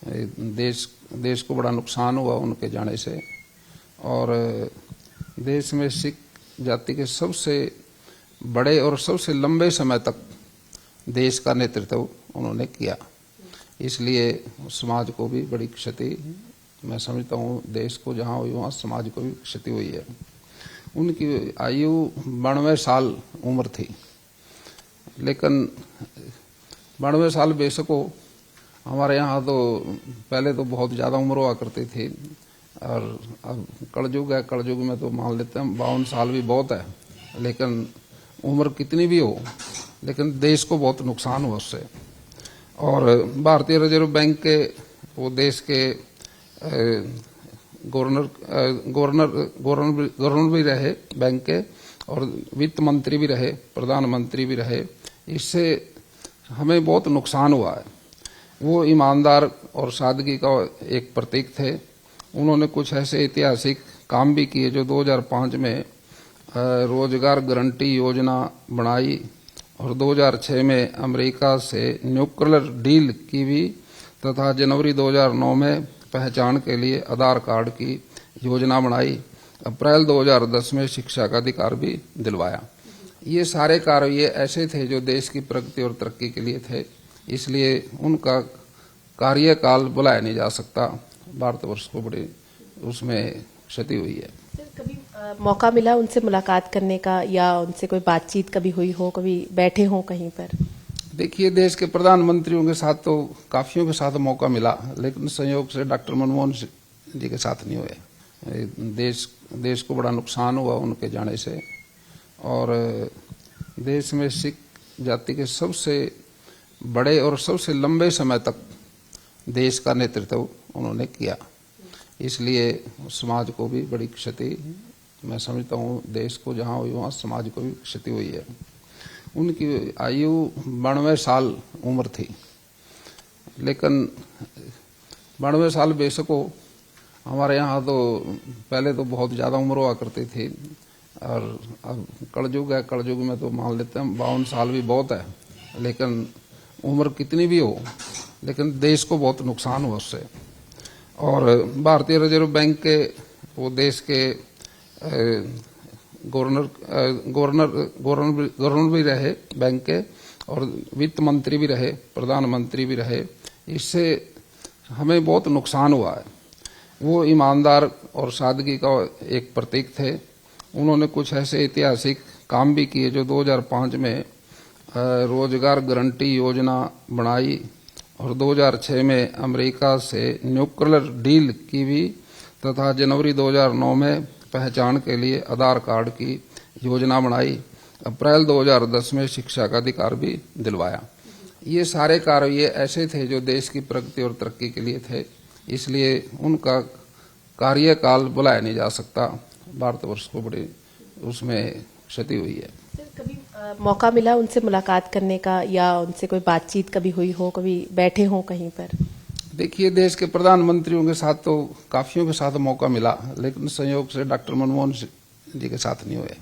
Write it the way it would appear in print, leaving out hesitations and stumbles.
देश को बड़ा नुकसान हुआ उनके जाने से। और देश में सिख जाति के सबसे बड़े और सबसे लंबे समय तक देश का नेतृत्व उन्होंने किया, इसलिए समाज को भी बड़ी क्षति, मैं समझता हूँ देश को जहाँ हुई वहाँ समाज को भी क्षति हुई है। उनकी आयु 92 साल उम्र थी, लेकिन 92 साल बेशक हो, हमारे यहाँ तो पहले तो बहुत ज़्यादा उम्र हुआ करती थी, और अब कलयुग है, कलयुग में तो मान लेते हैं 52 साल भी बहुत है, लेकिन उम्र कितनी भी हो, लेकिन देश को बहुत नुकसान हुआ उससे। और भारतीय रिजर्व बैंक के वो देश के गवर्नर भी रहे बैंक के, और वित्त मंत्री भी रहे, प्रधानमंत्री भी रहे। इससे हमें बहुत नुकसान हुआ है। वो ईमानदार और सादगी का एक प्रतीक थे। उन्होंने कुछ ऐसे ऐतिहासिक काम भी किए जो 2005 में रोजगार गारंटी योजना बनाई, और 2006 में अमेरिका से न्यूक्लियर डील की भी, तथा जनवरी 2009 में पहचान के लिए आधार कार्ड की योजना बनाई। अप्रैल 2010 में शिक्षा का अधिकार भी दिलवाया। ये सारे कार्य ऐसे थे जो देश की प्रगति और तरक्की के लिए थे, इसलिए उनका कार्यकाल बुलाया नहीं जा सकता। भारतवर्ष को बड़ी उसमें क्षति हुई है। कभी मौका मिला उनसे मुलाकात करने का, या उनसे कोई बातचीत कभी हुई हो, कभी बैठे हो कहीं पर? देखिए, देश के प्रधानमंत्रियों के साथ तो काफियों के साथ मौका मिला, लेकिन संयोग से डॉक्टर मनमोहन सिंह जी के साथ नहीं हुए। देश को बड़ा नुकसान हुआ उनके जाने से। और देश में सिख जाति के सबसे बड़े और सबसे लंबे समय तक देश का नेतृत्व उन्होंने किया, इसलिए समाज को भी बड़ी क्षति, मैं समझता हूँ देश को जहाँ हुई वहाँ समाज को भी क्षति हुई है। उनकी आयु 92 साल उम्र थी, लेकिन 92 साल बेशक हो, हमारे यहाँ तो पहले तो बहुत ज़्यादा उम्र हुआ करती थी, और अब कलयुग है, कलयुग में तो मान लेते हैं 52 साल भी बहुत है, लेकिन उम्र कितनी भी हो, लेकिन देश को बहुत नुकसान हुआ उससे। और भारतीय रिजर्व बैंक के वो देश के गवर्नर भी रहे बैंक के, और वित्त मंत्री भी रहे, प्रधानमंत्री भी रहे। इससे हमें बहुत नुकसान हुआ है। वो ईमानदार और सादगी का एक प्रतीक थे। उन्होंने कुछ ऐसे ऐतिहासिक काम भी किए जो 2005 में रोजगार गारंटी योजना बनाई, और 2006 में अमेरिका से न्यूक्लियर डील की भी, तथा जनवरी 2009 में पहचान के लिए आधार कार्ड की योजना बनाई। अप्रैल 2010 में शिक्षा का अधिकार भी दिलवाया। ये सारे कार्य ऐसे थे जो देश की प्रगति और तरक्की के लिए थे, इसलिए उनका कार्यकाल बुलाया नहीं जा सकता। भारतवर्ष को बड़ी उसमें क्षति हुई है। कभी मौका मिला उनसे मुलाकात करने का, या उनसे कोई बातचीत कभी हुई हो, कभी बैठे हो कहीं पर? देखिए, देश के प्रधानमंत्रियों के साथ तो काफियों के साथ मौका मिला, लेकिन संयोग से डॉक्टर मनमोहन सिंह जी के साथ नहीं हुए।